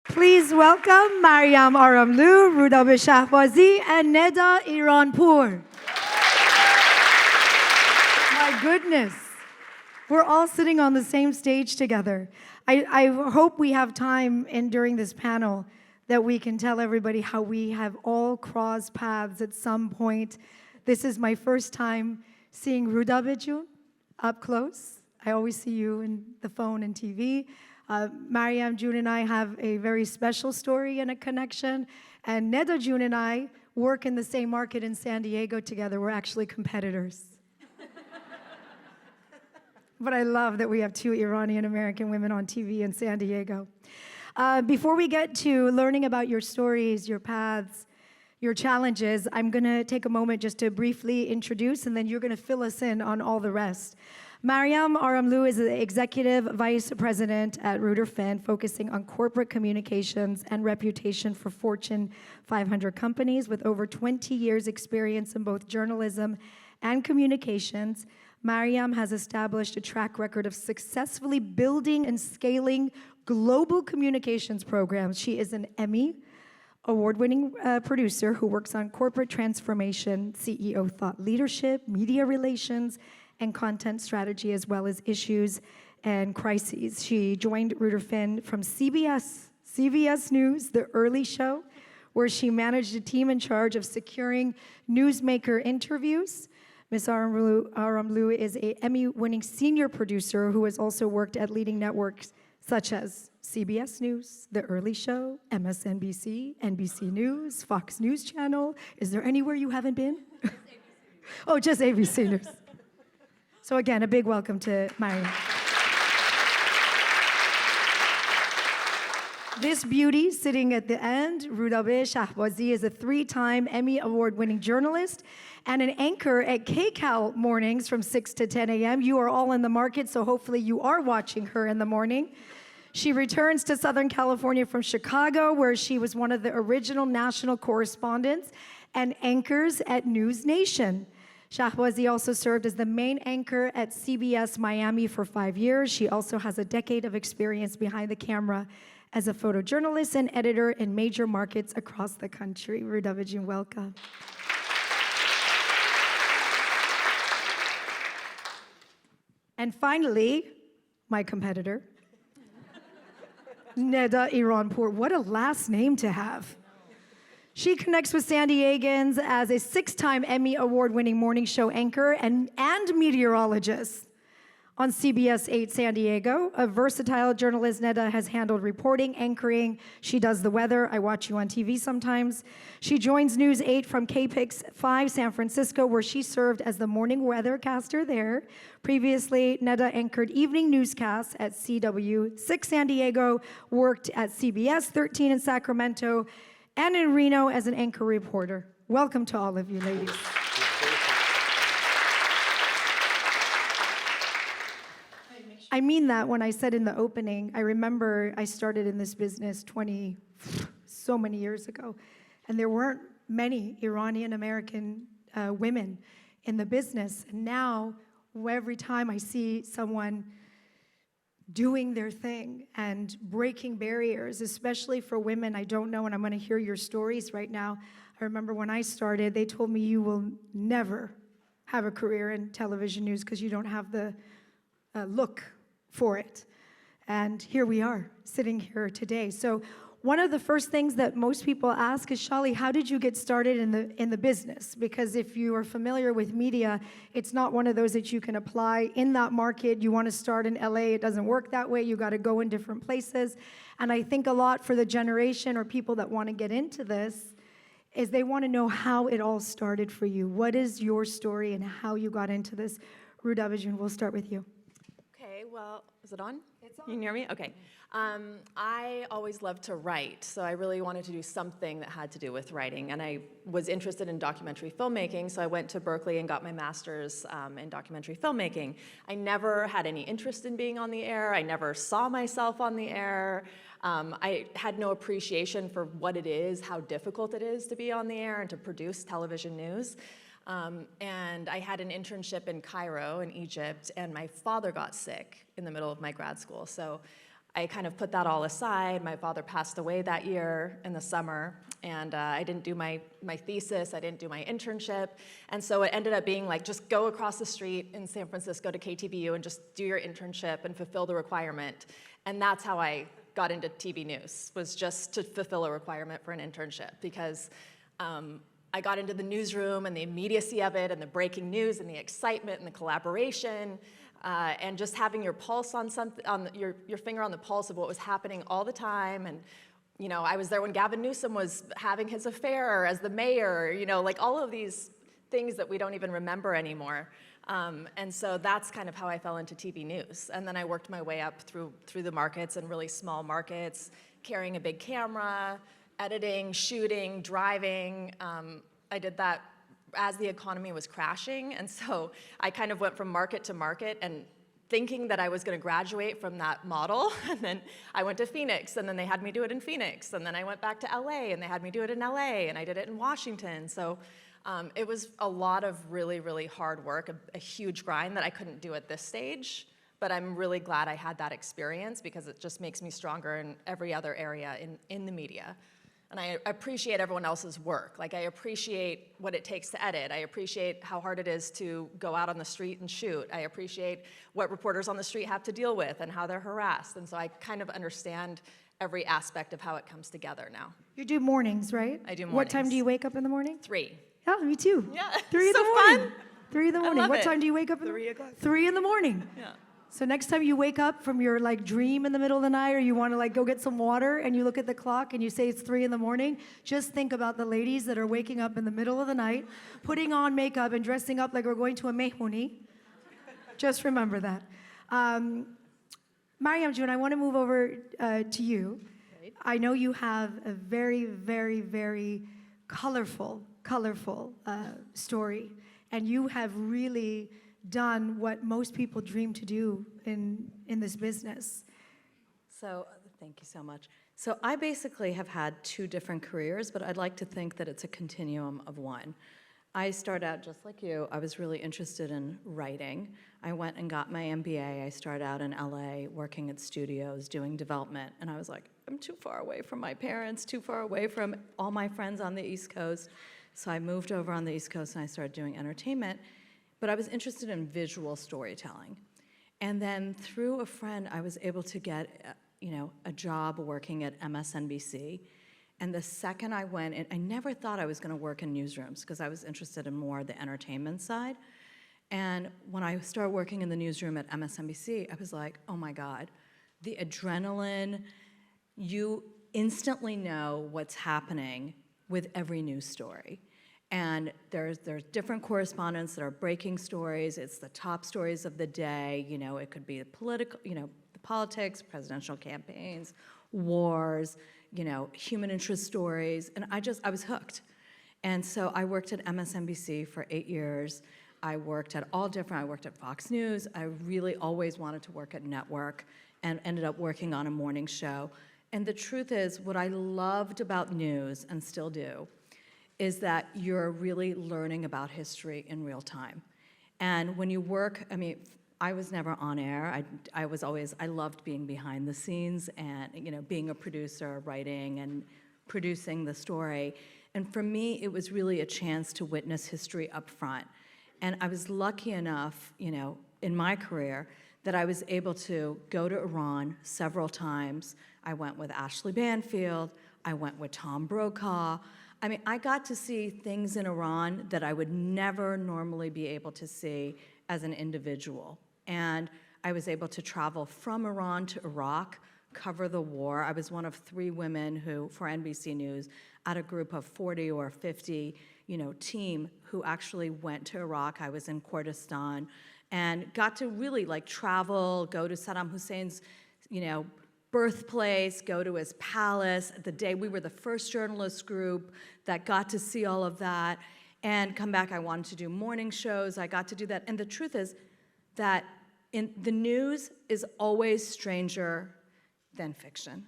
Please welcome Mariam Aramlu, Rudab Shahbazi, and Neda Iranpur. My goodness. We're all sitting on the same stage together. I hope we have time during this panel that we can tell everybody how we have all crossed paths at some point. This is my first time seeing Rudabejun up close. I always see you in the phone and TV. Mariam June and I have a very special story and a connection. And Neda June and I work in the same market in San Diego together. We're actually competitors. But I love that we have two Iranian American women on TV in San Diego. Before we get to learning about your stories, your paths, your challenges, I'm going to take a moment just to briefly introduce, and then you're going to fill us in on all the rest. Mariam Aramlu is the Executive Vice President at Ruder-Finn, focusing on corporate communications and reputation for Fortune 500 companies with over 20 years experience in both journalism and communications. Mariam has established a track record of successfully building and scaling global communications programs. She is an Emmy award-winning producer who works on corporate transformation, CEO thought leadership, media relations, and content strategy, as well as issues and crises. She joined Ruder-Finn from CBS News, The Early Show, where she managed a team in charge of securing newsmaker interviews. Ms. Aramlu is an Emmy-winning senior producer who has also worked at leading networks such as CBS News, The Early Show, MSNBC, NBC News, Fox News Channel. Is there anywhere you haven't been? Oh, just ABC News. So again, a big welcome to Mariam. This beauty sitting at the end, Rudabe Shahbazi, is a 3-time Emmy award-winning journalist and an anchor at KCAL mornings from 6 to 10 a.m. You are all in the market, so hopefully you are watching her in the morning. She returns to Southern California from Chicago, where she was one of the original national correspondents and anchors at News Nation. Shahbazi also served as the main anchor at CBS Miami for 5 years. She also has a decade of experience behind the camera as a photojournalist and editor in major markets across the country. Rudavijin, welcome. And finally, my competitor, Neda Iranpur. What a last name to have. She connects with San Diegans as a 6-time Emmy award-winning morning show anchor and meteorologist on CBS 8 San Diego. A versatile journalist, Neda has handled reporting, anchoring. She does the weather. I watch you on TV sometimes. She joins News 8 from KPIX 5 San Francisco, where she served as the morning weathercaster there. Previously, Neda anchored evening newscasts at CW 6 San Diego, worked at CBS 13 in Sacramento, and in Reno as an anchor reporter. Welcome to all of you, ladies. I mean that when I said in the opening, I remember I started in this business so many years ago, and there weren't many Iranian American women in the business. And now, every time I see someone doing their thing and breaking barriers, especially for women I don't know, and I'm going to hear your stories right now. I remember when I started, they told me you will never have a career in television news because you don't have the look for it. And here we are, sitting here today. So one of the first things that most people ask is, Shali, how did you get started in the business? Because if you are familiar with media, it's not one of those that you can apply in that market. You want to start in LA, it doesn't work that way. You got to go in different places. And I think a lot for the generation or people that want to get into this is they want to know how it all started for you. What is your story and how you got into this? Rudavijin, we'll start with you. Okay, well, is it on? It's on. You can hear me? Okay. I always loved to write, so I really wanted to do something that had to do with writing, and I was interested in documentary filmmaking, so I went to Berkeley and got my master's in documentary filmmaking. I never had any interest in being on the air. I never saw myself on the air. I had no appreciation for what it is, how difficult it is to be on the air and to produce television news. And I had an internship in Cairo, in Egypt, and my father got sick in the middle of my grad school. So I kind of put that all aside. My father passed away that year in the summer, and I didn't do my thesis, I didn't do my internship, and so it ended up being like, just go across the street in San Francisco to KTVU and just do your internship and fulfill the requirement. And that's how I got into TV news, was just to fulfill a requirement for an internship, because I got into the newsroom and the immediacy of it and the breaking news and the excitement and the collaboration, and just having your pulse on something, your finger on the pulse of what was happening all the time. And you know, I was there when Gavin Newsom was having his affair as the mayor, you know, like all of these things that we don't even remember anymore. And so that's kind of how I fell into TV news. And then I worked my way up through the markets, and really small markets, carrying a big camera, editing, shooting, driving. I did that as the economy was crashing, and so I kind of went from market to market and thinking that I was going to graduate from that model, and then I went to Phoenix, and then they had me do it in Phoenix, and then I went back to LA, and they had me do it in LA, and I did it in Washington. So it was a lot of really, really hard work, a huge grind that I couldn't do at this stage, but I'm really glad I had that experience, because it just makes me stronger in every other area in the media. And I appreciate everyone else's work. Like, I appreciate what it takes to edit. I appreciate how hard it is to go out on the street and shoot. I appreciate what reporters on the street have to deal with and how they're harassed. And so I kind of understand every aspect of how it comes together now. You do mornings, right? I do mornings. What time do you wake up in the morning? 3. Yeah, me too. Yeah, 3 in so the morning. fun. 3 in the morning. love What it. time do you wake up? 3 o'clock. 3 in the morning. Yeah. So next time you wake up from your like dream in the middle of the night, or you want to like go get some water, and you look at the clock and you say it's 3 in the morning, just think about the ladies that are waking up in the middle of the night, putting on makeup and dressing up like we're going to a mehuni. Just remember that. Mariam June, I want to move over to you. Great. I know you have a very, very, very colorful story, and you have really done what most people dream to do in this business. So, thank you so much. So I basically have had 2 different careers, but I'd like to think that it's a continuum of one. I started out just like you. I was really interested in writing. I went and got my MBA. I started out in LA working at studios, doing development, and I was like, I'm too far away from my parents, too far away from all my friends on the East Coast. So I moved over on the East Coast and I started doing entertainment. But I was interested in visual storytelling. And then through a friend, I was able to get a job working at MSNBC. And the second I went in, I never thought I was going to work in newsrooms, because I was interested in more the entertainment side. And when I started working in the newsroom at MSNBC, I was like, oh my God, the adrenaline, you instantly know what's happening with every news story. And there's different correspondents that are breaking stories. It's the top stories of the day. You know, it could be the politics, presidential campaigns, wars, human interest stories. And I was hooked. And so I worked at MSNBC for 8 years. I worked at I worked at Fox News. I really always wanted to work at network, and ended up working on a morning show. And the truth is, what I loved about news, and still do, is that you're really learning about history in real time. And when you work, I was never on air. I loved being behind the scenes and, being a producer, writing and producing the story. And for me, it was really a chance to witness history up front. And I was lucky enough, in my career, that I was able to go to Iran several times. I went with Ashley Banfield. I went with Tom Brokaw. I got to see things in Iran that I would never normally be able to see as an individual. And I was able to travel from Iran to Iraq, cover the war. I was one of 3 women who, for NBC News, out of a group of 40 or 50, team who actually went to Iraq. I was in Kurdistan and got to really travel, go to Saddam Hussein's, birthplace, go to his palace. The day we were the first journalist group that got to see all of that, and come back. I wanted to do morning shows. I got to do that. And the truth is that the news is always stranger than fiction.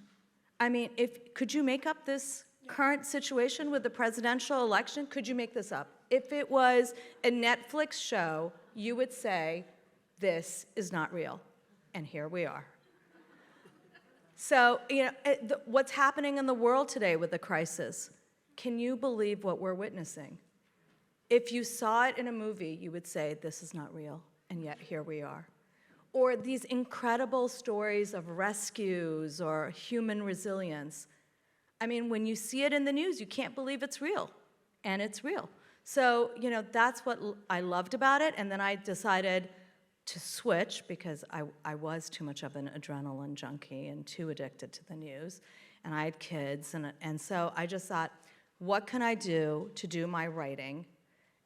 Could you make up this current situation with the presidential election? Could you make this up? If it was a Netflix show, you would say, this is not real. And here we are. So, what's happening in the world today with the crisis? Can you believe what we're witnessing? If you saw it in a movie, you would say, this is not real, and yet here we are. Or these incredible stories of rescues or human resilience. I mean, when you see it in the news, you can't believe it's real, and it's real. So, that's what I loved about it, and then I decided to switch because I was too much of an adrenaline junkie and too addicted to the news, and I had kids, and so I just thought, what can I do to do my writing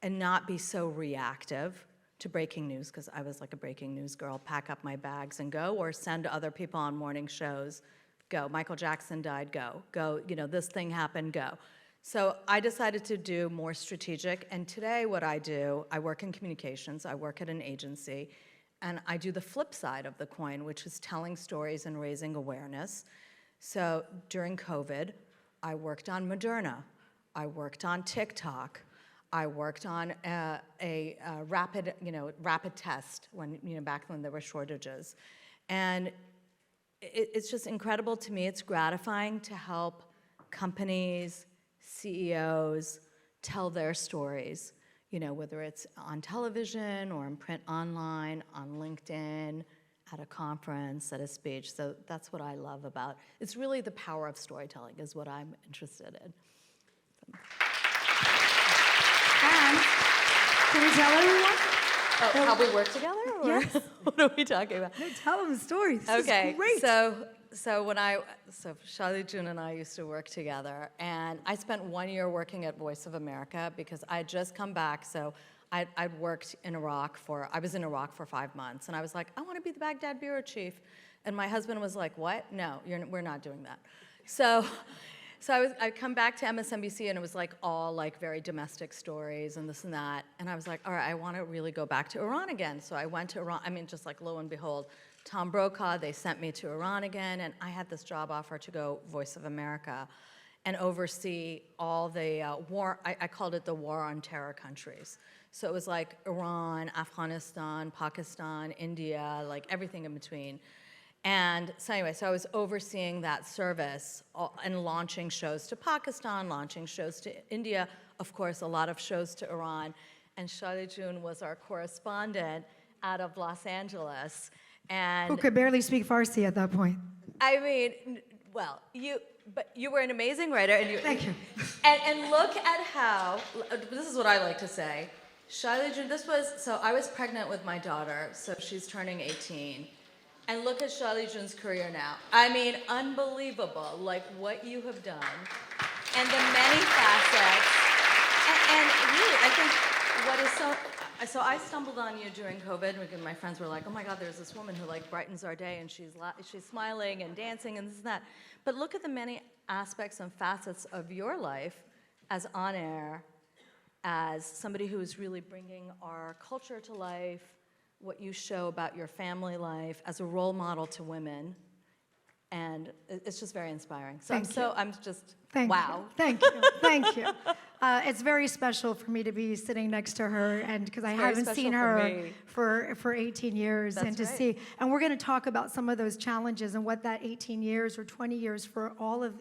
and not be so reactive to breaking news, because I was like a breaking news girl, pack up my bags and go, or send other people on morning shows, go. Michael Jackson died, go. Go, this thing happened, go. So I decided to do more strategic, and today what I do, I work in communications, I work at an agency, and I do the flip side of the coin, which is telling stories and raising awareness. So during COVID, I worked on Moderna, I worked on TikTok, I worked on a rapid test back when there were shortages. And it's just incredible to me. It's gratifying to help companies, CEOs tell their stories, whether it's on television or in print online, on LinkedIn, at a conference, at a speech. So that's what I love about it. It's really the power of storytelling is what I'm interested in. And can we tell everyone? Oh, how we work together? Or Yes. What are we talking about? No, tell them the story. This Okay, is great. so Charlie June and I used to work together, and I spent 1 year working at Voice of America because I had just come back, so I'd worked in Iraq I was in Iraq for 5 months, and I was like, I want to be the Baghdad bureau chief. And my husband was like, what? No, we're not doing that. So I'd come back to MSNBC, and it was like all like very domestic stories and this and that. And I was like, all right, I want to really go back to Iran again. So I went to Iran. I mean, just like lo and behold, Tom Brokaw, they sent me to Iran again, and I had this job offer to go Voice of America and oversee all the war, I called it the war on terror countries. So it was like Iran, Afghanistan, Pakistan, India, like everything in between. And so anyway, so I was overseeing that service and launching shows to Pakistan, launching shows to India, of course, a lot of shows to Iran. And Charlie June was our correspondent out of Los Angeles. And Who could barely speak Farsi at that point. I mean, well, you were an amazing writer. And Thank you. And look at how, this is what I like to say. Charlie June, so I was pregnant with my daughter, so she's turning 18. And look at Charlie June's career now. I mean, unbelievable, like what you have done and the many facets. And really, I think what is so I stumbled on you during COVID because my friends were like, oh my God, there's this woman who like brightens our day and she's smiling and dancing and this and that. But look at the many aspects and facets of your life as on air, as somebody who is really bringing our culture to life, what you show about your family life as a role model to women, and it's just very inspiring. So I'm just wow. Thank you. Thank you. It's very special for me to be sitting next to her, and because I haven't seen her for 18 years, That's and to right. see, and we're going to talk about some of those challenges and what that 18 years or 20 years for all of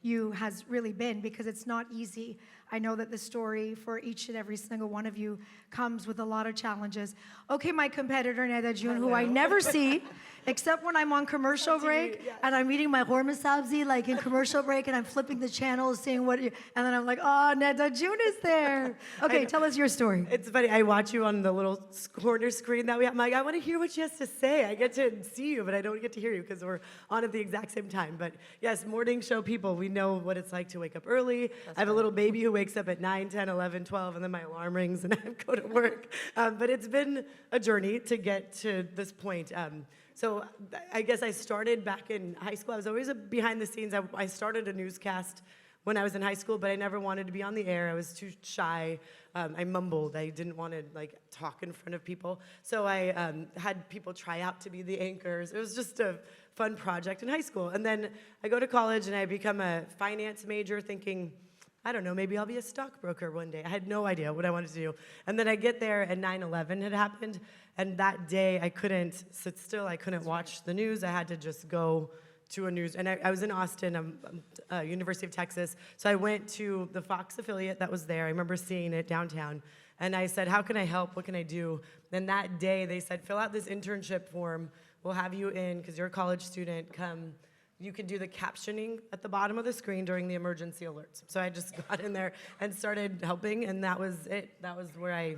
you has really been, because it's not easy. I know that the story for each and every single one of you comes with a lot of challenges. Okay, my competitor, Neda June, who I never see, except when I'm on commercial break, and I'm eating my horma sabzi, like in commercial break, and I'm flipping the channels, seeing what, and then I'm like, oh, Neda June is there. Okay, tell us your story. It's funny, I watch you on the little corner screen that we have. I'm like, I want to hear what she has to say. I get to see you, but I don't get to hear you because we're on at the exact same time. But yes, morning show people, we know what it's like to wake up early. I have a little baby who wakes up at 9, 10, 11, 12, and then my alarm rings and I go to work. But it's been a journey to get to this point. So I guess I started back in high school. I was always behind the scenes. I started a newscast when I was in high school, but I never wanted to be on the air. I was too shy. I mumbled. I didn't want to talk in front of people. So I had people try out to be the anchors. It was just a fun project in high school. And then I go to college and I become a finance major thinking, I don't know, maybe I'll be a stockbroker one day. I had no idea what I wanted to do. And then I get there and 9/11 had happened. And that day I couldn't sit still. I couldn't watch the news. I had to just go to a news, and I was in Austin, University of Texas, so I went to the Fox affiliate that was there. I remember seeing it downtown, and I said, how can I help? What can I do? Then that day, they said, fill out this internship form. We'll have you in, because you're a college student, come. You can do the captioning at the bottom of the screen during the emergency alerts. So I just got in there and started helping, and that was it. That was where I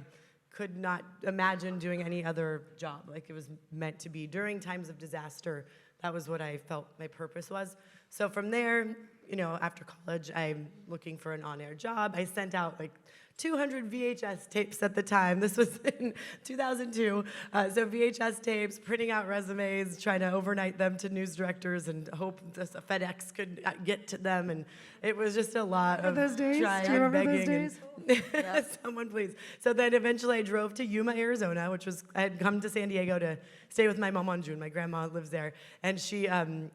could not imagine doing any other job. Like, it was meant to be. During times of disaster, that was what I felt my purpose was. So from there, you know, after college, I'm looking for an on-air job. I sent out like 200 VHS tapes at the time. This was in 2002. So VHS tapes, printing out resumes, trying to overnight them to news directors and hope FedEx could get to them. And it was just a lot of those days? trying Do you remember begging those and someone please. So then eventually I drove to Yuma, Arizona, which was, I had come to San Diego to stay with my mom on June. My grandma lives there. And she,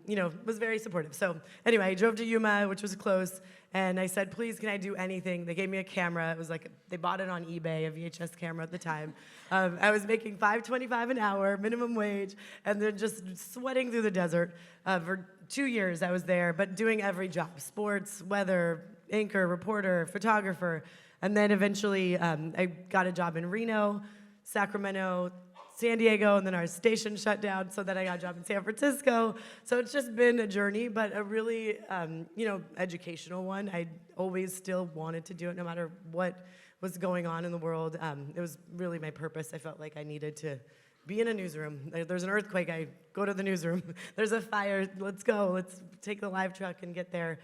you know, was very supportive. So anyway, I drove to Yuma, which was close. And I said, please, can I do anything? They gave me a camera. It was like, they bought it on eBay, a VHS camera at the time. I was making $5.25 an hour, minimum wage, and then just sweating through the desert. For 2 years I was there, but doing every job: sports, weather, anchor, reporter, photographer. And then eventually I got a job in Reno, Sacramento, San Diego, and then our station shut down, so then I got a job in San Francisco. So it's just been a journey, but a really, you know, educational one. I always still wanted to do it no matter what was going on in the world. It was really my purpose. I felt like I needed to be in a newsroom. There's an earthquake, I go to the newsroom. There's a fire, let's go. Let's take the live truck and get there.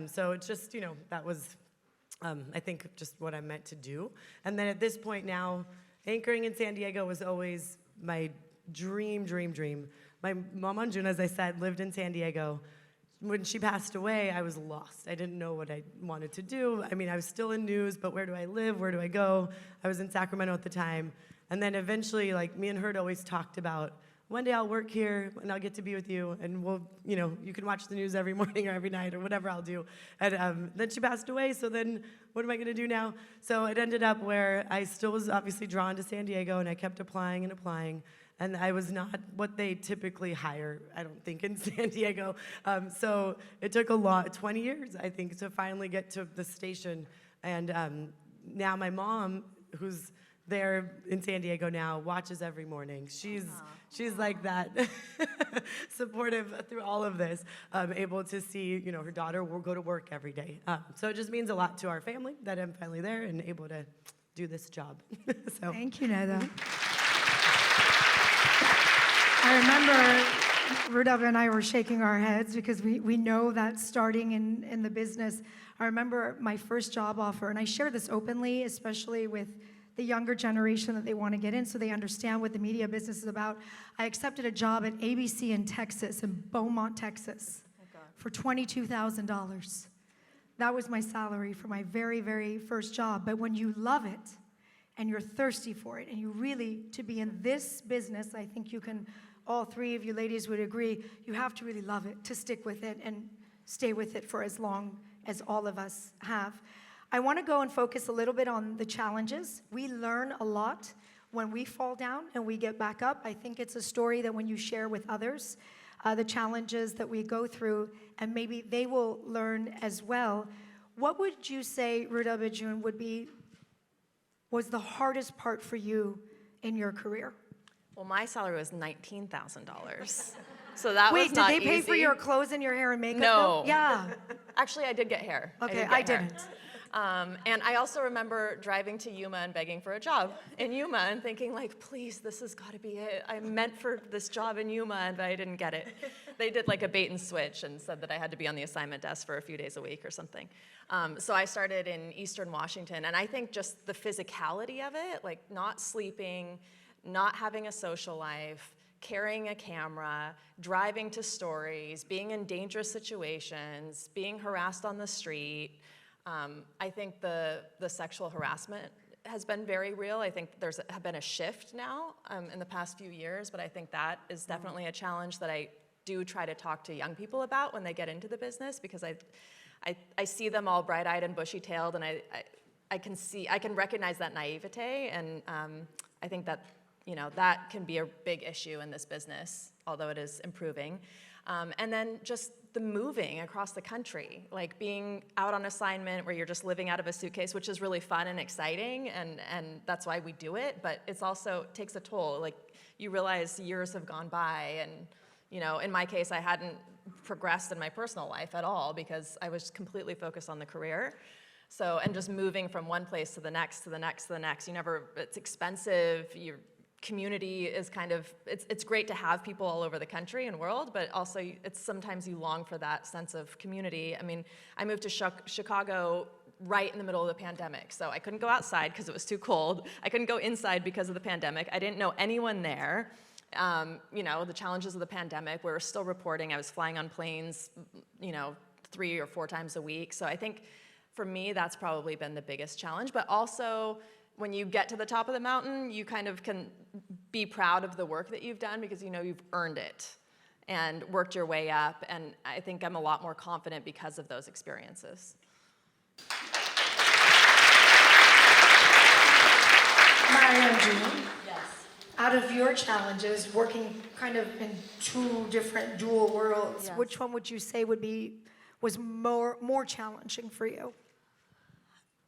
So it's just, you know, that was, I think, just what I meant to do. And then at this point now, anchoring in San Diego was always my dream. My mom on June, as I said, lived in San Diego. When she passed away, I was lost. I didn't know what I wanted to do. I mean, I was still in news, but where do I live? Where do I go? I was in Sacramento at the time. And then eventually, like, me and her had always talked about, one day I'll work here and I'll get to be with you, and we'll, you know, you can watch the news every morning or every night or whatever I'll do. And then she passed away, so then what am I gonna do now? So it ended up where I still was obviously drawn to San Diego, and I kept applying and applying. And I was not what they typically hire, I don't think, in San Diego. So it took 20 years, I think, to finally get to the station. And now my mom, who's there in San Diego now, watches every morning. She's like that, supportive through all of this, able to see, you know, her daughter will go to work every day. So it just means a lot to our family that I'm finally there and able to do this job. So. Thank you, Neda. I remember Rudab and I were shaking our heads because we know that starting in the business. I remember my first job offer, and I share this openly, especially with the younger generation that they want to get in so they understand what the media business is about. I accepted a job at ABC in Texas, in Beaumont, Texas, for $22,000. That was my salary for my very, very first job. But when you love it and you're thirsty for it and you really, to be in this business, I think you can, all three of you ladies would agree, you have to really love it to stick with it and stay with it for as long as all of us have. I want to go and focus a little bit on the challenges. We learn a lot when we fall down and we get back up. I think it's a story that when you share with others, the challenges that we go through, and maybe they will learn as well. What would you say, Ruda Bajun, was the hardest part for you in your career? Well, my salary was $19,000. So that Wait, was not did they pay easy. for your clothes and your hair and makeup? No. though? Yeah. Actually, I did get hair. Okay, I I did get hair. didn't. And I also remember driving to Yuma and begging for a job in Yuma and thinking, like, please, this has got to be it. I'm meant for this job in Yuma, but I didn't get it. They did like a bait and switch and said that I had to be on the assignment desk for a few days a week or something. So I started in Eastern Washington, and I think just the physicality of it, like not sleeping, not having a social life, carrying a camera, driving to stories, being in dangerous situations, being harassed on the street. I think the sexual harassment has been very real. I think there's been a shift now in the past few years, but I think that is definitely a challenge that I do try to talk to young people about when they get into the business, because I see them all bright-eyed and bushy-tailed, and I can recognize that naivete, and I think that, you know, that can be a big issue in this business, although it is improving. And then just the moving across the country, like being out on assignment where you're just living out of a suitcase, which is really fun and exciting, and that's why we do it, but it's also takes a toll. Like, you realize years have gone by, and in my case, I hadn't progressed in my personal life at all because I was completely focused on the career. So, and just moving from one place to the next, to the next, to the next, it's expensive, your community is kind of, it's great to have people all over the country and world, but also it's sometimes you long for that sense of community. I mean, I moved to Chicago right in the middle of the pandemic, so I couldn't go outside because it was too cold. I couldn't go inside because of the pandemic. I didn't know anyone there. The challenges of the pandemic, we were still reporting. I was flying on planes, 3 or 4 times a week. So I think for me, that's probably been the biggest challenge. But also, when you get to the top of the mountain, you kind of can be proud of the work that you've done because you've earned it and worked your way up. And I think I'm a lot more confident because of those experiences. Mario and Jean, out of your challenges, working kind of in 2 different dual worlds, Yes. which one would you say was more challenging for you?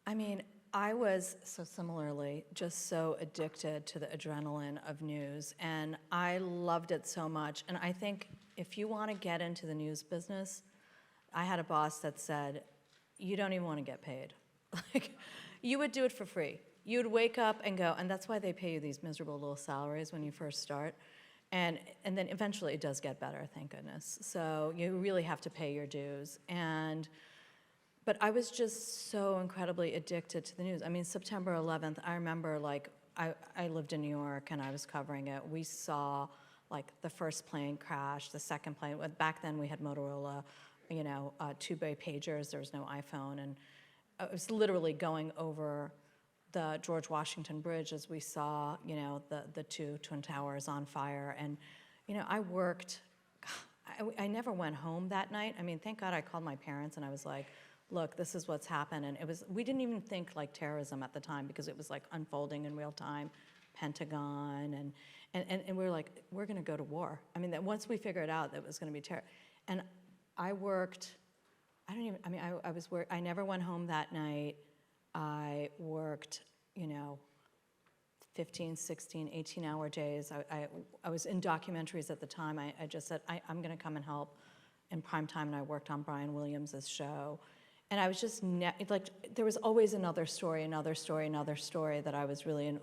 I mean, I was so similarly just so addicted to the adrenaline of news, and I loved it so much. And I think if you want to get into the news business, I had a boss that said, you don't even want to get paid. Like, you would do it for free. You'd wake up and go, and that's why they pay you these miserable little salaries when you first start. And then eventually it does get better, thank goodness. So you really have to pay your dues. But I was just so incredibly addicted to the news. I mean, September 11th, I remember, I lived in New York and I was covering it. We saw, the first plane crash, the second plane. Back then we had Motorola, 2-bay pagers. There was no iPhone. And I was literally going over the George Washington Bridge as we saw, the 2 Twin Towers on fire. And, I worked, I never went home that night. I mean, thank God I called my parents and I was like, look, this is what's happened. And we didn't even think like terrorism at the time because it was like unfolding in real time, Pentagon, and we were like, we're gonna go to war. I mean, that once we figured out that it was gonna be terror. And I worked, I never went home that night. I worked, 15, 16, 18-hour days. I was in documentaries at the time. I just said, I'm gonna come and help in prime time, and I worked on Brian Williams' show. And I was just, there was always another story that I was really in.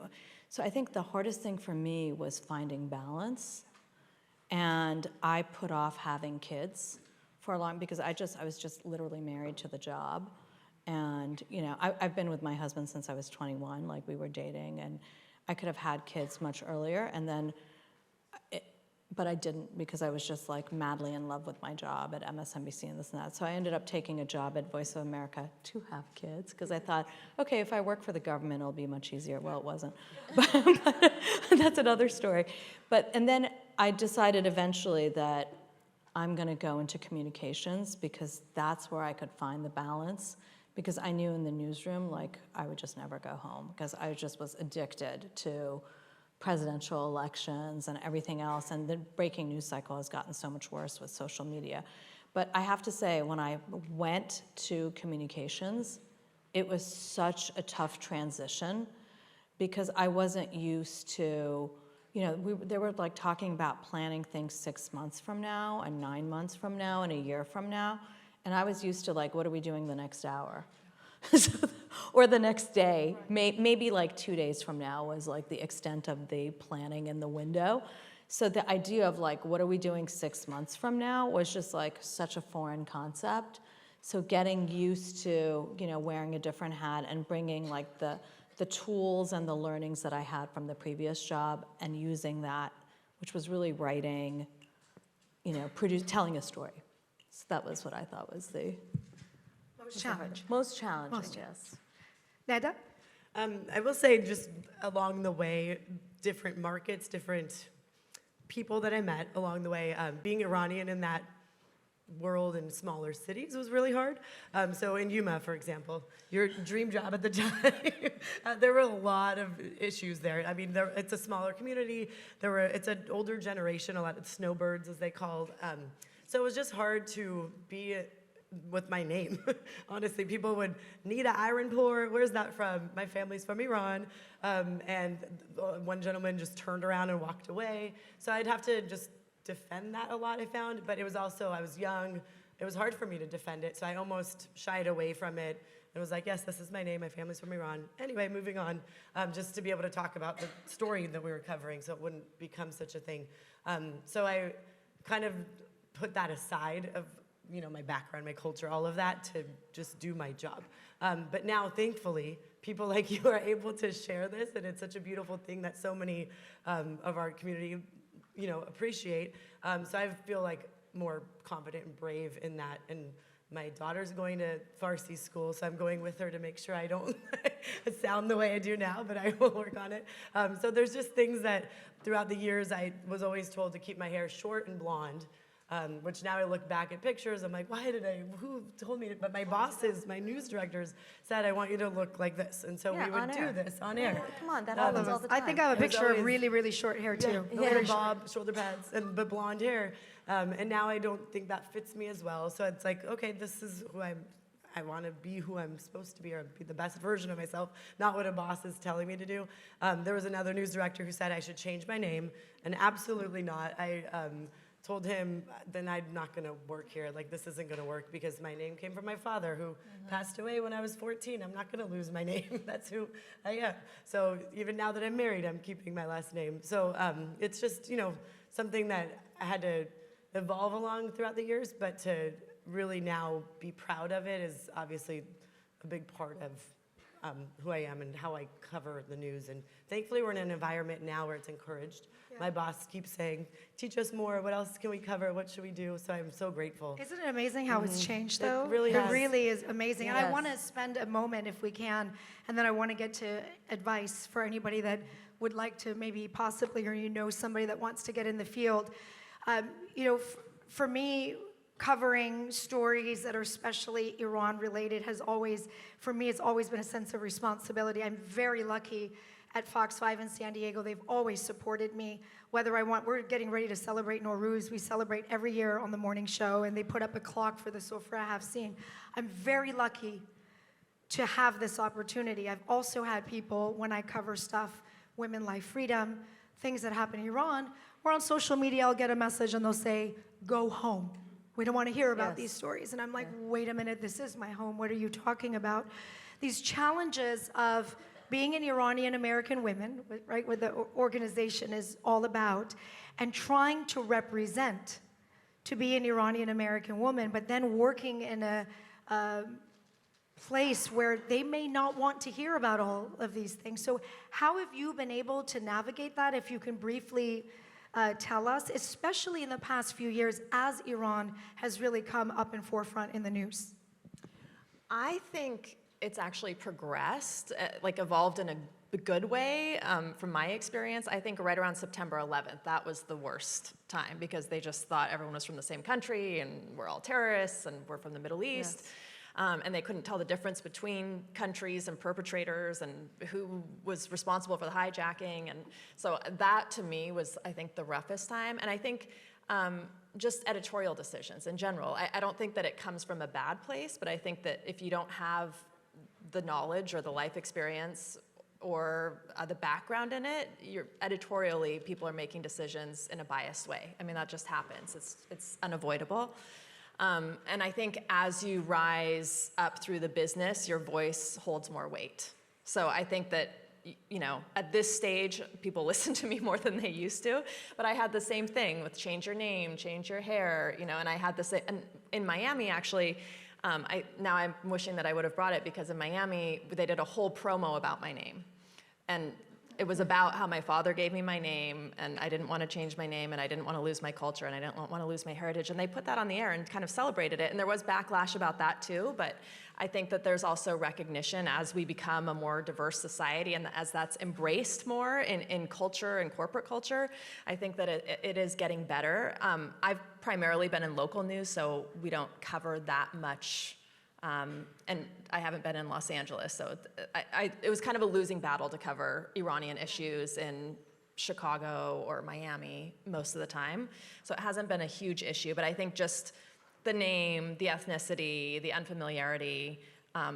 So I think the hardest thing for me was finding balance. And I put off having kids for a long, because I was just literally married to the job. And, I've been with my husband since I was 21, we were dating, and I could have had kids much earlier, and then, but I didn't because I was just madly in love with my job at MSNBC and this and that. So I ended up taking a job at Voice of America to have kids because I thought, okay, if I work for the government, it'll be much easier. Well, it wasn't, but that's another story. And then I decided eventually that I'm gonna go into communications because that's where I could find the balance. Because I knew in the newsroom, I would just never go home because I just was addicted to presidential elections and everything else. And the breaking news cycle has gotten so much worse with social media. But I have to say, when I went to communications, it was such a tough transition because I wasn't used to, they were talking about planning things 6 months from now and 9 months from now and a year from now. And I was used to what are we doing the next hour? Or the next day, maybe 2 days from now was the extent of the planning in the window. So the idea of what are we doing 6 months from now was just such a foreign concept. So getting used to, wearing a different hat and bringing the tools and the learnings that I had from the previous job and using that, which was really writing, telling a story. So that was what I thought was the most challenging, yes. Neda? I will say just along the way, different markets, different people that I met along the way, being Iranian in that world in smaller cities was really hard. So in Yuma, for example, your dream job at the time, there were a lot of issues there. I mean, it's a smaller community. It's an older generation, a lot of snowbirds, as they called. So it was just hard to be with my name. Honestly, people would need an iron pour. Where's that from? My family's from Iran. And one gentleman just turned around and walked away. So I'd have to just defend that a lot, I found. But it was also, I was young. It was hard for me to defend it. So I almost shied away from it. And was like, yes, this is my name. My family's from Iran. Anyway, moving on, just to be able to talk about the story that we were covering so it wouldn't become such a thing. So I kind of put that aside of my background, my culture, all of that to just do my job. But now, thankfully, people like you are able to share this, and it's such a beautiful thing that so many of our community, appreciate. So I feel like more confident and brave in that. And my daughter's going to Farsi school, so I'm going with her to make sure I don't sound the way I do now, but I will work on it. So there's just things that throughout the years I was always told to keep my hair short and blonde. Which now I look back at pictures, I'm like, who told me? But my bosses, my news directors said, I want you to look like this. And so we would do this on air. Come on, that happens all the time. I think I have a picture of really, really short hair too. A little bob, shoulder pads, but blonde hair. And now I don't think that fits me as well. So it's like, okay, this is who I want to be who I'm supposed to be, or be the best version of myself, not what a boss is telling me to do. There was another news director who said I should change my name, and absolutely not. I told him, then I'm not going to work here. Like, this isn't going to work because my name came from my father who passed away when I was 14. I'm not going to lose my name. That's who I am. So even now that I'm married, I'm keeping my last name. So it's just, something that I had to evolve along throughout the years, but to really now be proud of it is obviously a big part of who I am and how I cover the news. And thankfully, we're in an environment now where it's encouraged. Yeah. My boss keeps saying, teach us more. What else can we cover? What should we do? So I'm so grateful. Isn't it amazing how it's changed, though? It really has. It really is amazing. Yes. And I want to spend a moment, if we can, and then I want to get to advice for anybody that would like to maybe possibly, or somebody that wants to get in the field. For me, covering stories that are especially Iran related has always, for me, it's always been a sense of responsibility. I'm very lucky at Fox 5 in San Diego. They've always supported me. We're getting ready to celebrate Nowruz. We celebrate every year on the morning show, and they put up a clock for the Sofra Hafsin. I'm very lucky to have this opportunity. I've also had people, when I cover stuff, women, life, freedom, things that happen in Iran, where on social media I'll get a message and they'll say, go home. We don't want to hear about these stories. And I'm like, wait a minute, this is my home. What are you talking about? These challenges of being an Iranian American woman, right, what the organization is all about, and trying to represent, to be an Iranian American woman, but then working in a place where they may not want to hear about all of these things. So how have you been able to navigate that, if you can briefly tell us, especially in the past few years as Iran has really come up in forefront in the news? I think it's actually progressed, evolved in a good way. From my experience, I think right around September 11th, that was the worst time because they just thought everyone was from the same country and we're all terrorists and we're from the Middle East. Yes. And they couldn't tell the difference between countries and perpetrators and who was responsible for the hijacking. And so that, to me, was, I think, the roughest time. And I think just editorial decisions in general. I don't think that it comes from a bad place, but I think that if you don't have the knowledge or the life experience or the background in it, editorially, people are making decisions in a biased way. I mean, that just happens. It's unavoidable. And I think as you rise up through the business, your voice holds more weight. So I think that, at this stage, people listen to me more than they used to. But I had the same thing with change your name, change your hair, and I had the same. And in Miami, actually, now I'm wishing that I would have brought it because in Miami, they did a whole promo about my name. And it was about how my father gave me my name, and I didn't want to change my name, and I didn't want to lose my culture, and I didn't want to lose my heritage. And they put that on the air and kind of celebrated it. And there was backlash about that too, but I think that there's also recognition as we become a more diverse society and as that's embraced more in culture and corporate culture. I think that it is getting better. I've primarily been in local news, so we don't cover that much. And I haven't been in Los Angeles, so it was kind of a losing battle to cover Iranian issues in Chicago or Miami most of the time. So it hasn't been a huge issue, but I think just the name, the ethnicity, the unfamiliarity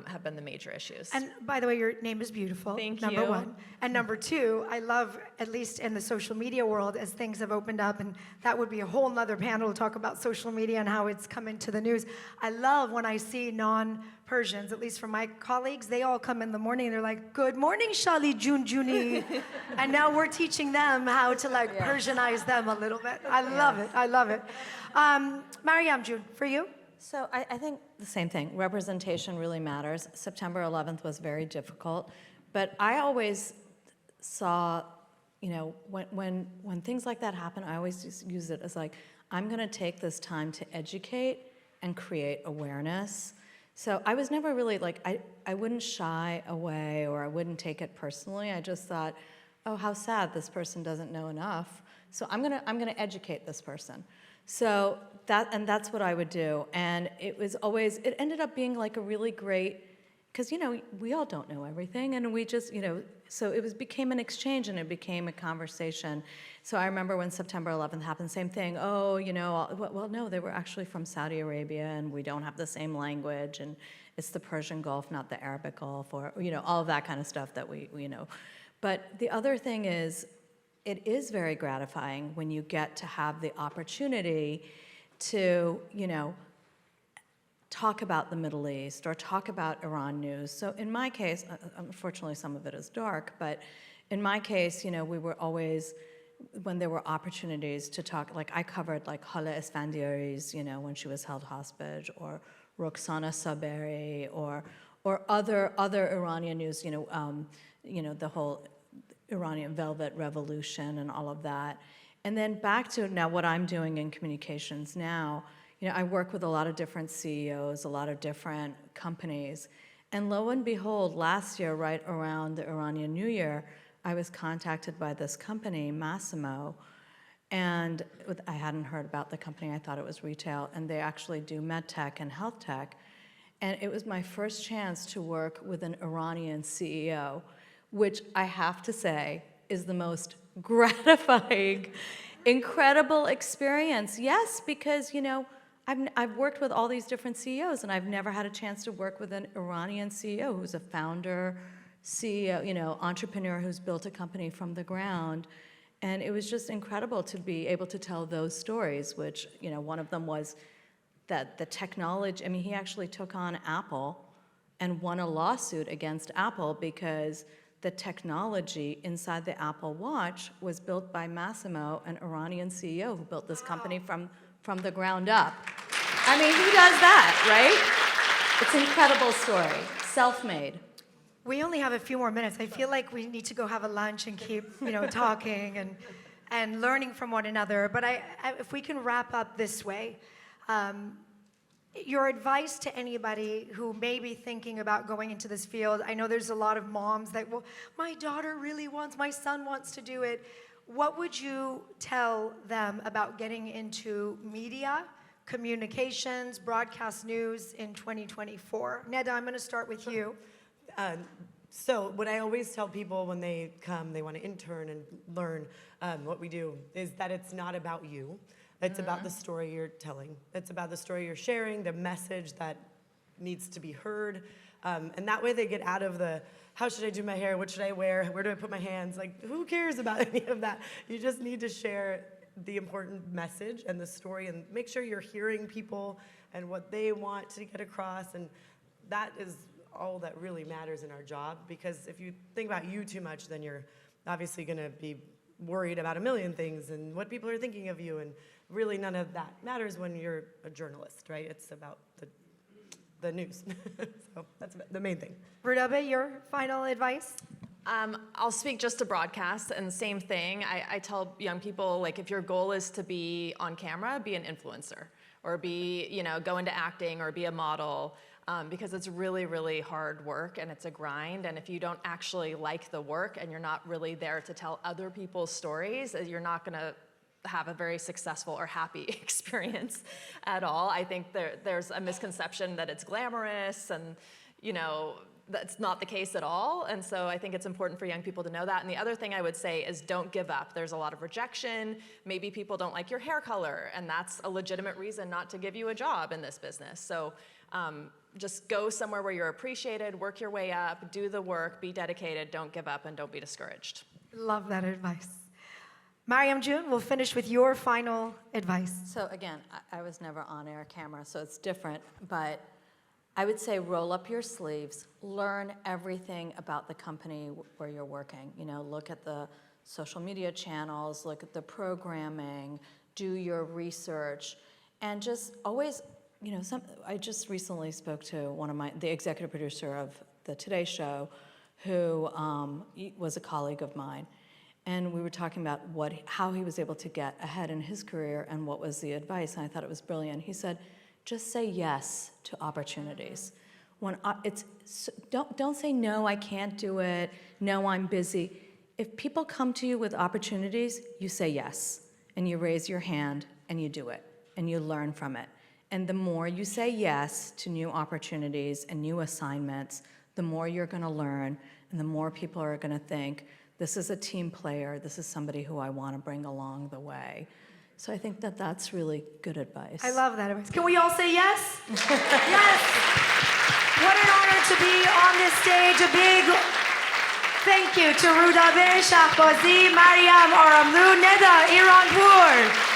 have been the major issues. And by the way, your name is beautiful. Thank number you. one. And number two, I love, at least in the social media world, as things have opened up, and that would be a whole nother panel to talk about social media and how it's come into the news. I love when I see non-Persians, at least from my colleagues, they all come in the morning and they're like, "Good morning, Shali Junjuni." And now we're teaching them how to like Persianize them a little bit. I love it. I love it. Mariam June, for you? So I think the same thing. Representation really matters. September 11th was very difficult, but I always saw, when things like that happen, I always just use it as like, I'm going to take this time to educate and create awareness. So I was never really like, I wouldn't shy away or I wouldn't take it personally. I just thought, oh, how sad this person doesn't know enough. So I'm gonna educate this person. So that's what I would do. And it ended up being like a really great, because we all don't know everything, and we just, so it became an exchange and it became a conversation. So I remember when September 11th happened, same thing. Oh, well, no, they were actually from Saudi Arabia, and we don't have the same language, and it's the Persian Gulf, not the Arabic Gulf, or all of that kind of stuff that we know. But the other thing is, it is very gratifying when you get to have the opportunity to, talk about the Middle East or talk about Iran news. So in my case, unfortunately some of it is dark, but in my case, we were always, when there were opportunities to talk, like I covered like Hala Esfandiari's, when she was held hostage, or Roxana Saberi, or other Iranian news, the whole Iranian Velvet Revolution and all of that. And then back to now what I'm doing in communications now, I work with a lot of different CEOs, a lot of different companies. And lo and behold, last year, right around the Iranian New Year, I was contacted by this company, Massimo, and I hadn't heard about the company. I thought it was retail, and they actually do med tech and health tech. And it was my first chance to work with an Iranian CEO, which I have to say is the most gratifying, incredible experience. Yes, because, I've worked with all these different CEOs, and I've never had a chance to work with an Iranian CEO who's a founder, CEO, entrepreneur who's built a company from the ground. And it was just incredible to be able to tell those stories, which, one of them was that the technology, he actually took on Apple and won a lawsuit against Apple because the technology inside the Apple Watch was built by Massimo, an Iranian CEO who built this company from the ground up. Who does that, right? It's an incredible story, self-made. We only have a few more minutes. I feel like we need to go have a lunch and keep, talking and learning from one another. But if we can wrap up this way, your advice to anybody who may be thinking about going into this field. I know there's a lot of moms that, well, my daughter really wants, my son wants to do it. What would you tell them about getting into media, communications, broadcast news in 2024? Neda, I'm going to start with you. So what I always tell people when they come, they want to intern and learn what we do, is that it's not about you. It's about the story you're telling. It's about the story you're sharing, the message that needs to be heard. And that way they get out of the, how should I do my hair? What should I wear? Where do I put my hands? Like, who cares about any of that? You just need to share the important message and the story, and make sure you're hearing people and what they want to get across. And that is all that really matters in our job, because if you think about you too much, then you're obviously going to be worried about a million things and what people are thinking of you, and really none of that matters when you're a journalist, right? It's about the news. So that's the main thing. Rudabe, your final advice? I'll speak just to broadcast, and same thing. I tell young people, like, if your goal is to be on camera, be an influencer, or be, go into acting, or be a model, because it's really, really hard work, and it's a grind. And if you don't actually like the work, and you're not really there to tell other people's stories, you're not going to have a very successful or happy experience at all. I think there's a misconception that it's glamorous, and that's not the case at all. And so I think it's important for young people to know that. And the other thing I would say is don't give up. There's a lot of rejection. Maybe people don't like your hair color, and that's a legitimate reason not to give you a job in this business. So just go somewhere where you're appreciated, work your way up, do the work, be dedicated, don't give up, and don't be discouraged. Love that advice. Mariam June, we'll finish with your final advice. So again, I was never on air camera, so it's different, but I would say roll up your sleeves, learn everything about the company where you're working. You know, look at the social media channels, look at the programming, do your research, and just always, you know, I just recently spoke to the executive producer of the Today Show, who was a colleague of mine. And we were talking about how he was able to get ahead in his career and what was the advice, and I thought it was brilliant. He said, just say yes to opportunities. Don't say, no, I can't do it, no, I'm busy. If people come to you with opportunities, you say yes, and you raise your hand, and you do it, and you learn from it. And the more you say yes to new opportunities and new assignments, the more you're gonna learn, and the more people are gonna think, this is a team player, this is somebody who I wanna bring along the way. So I think that that's really good advice. I love that advice. Can we all say yes? Yes! What an honor to be on this stage. A big thank you to Rudabe Shahbazi, Mariam Aramlu, Neda Iranpur.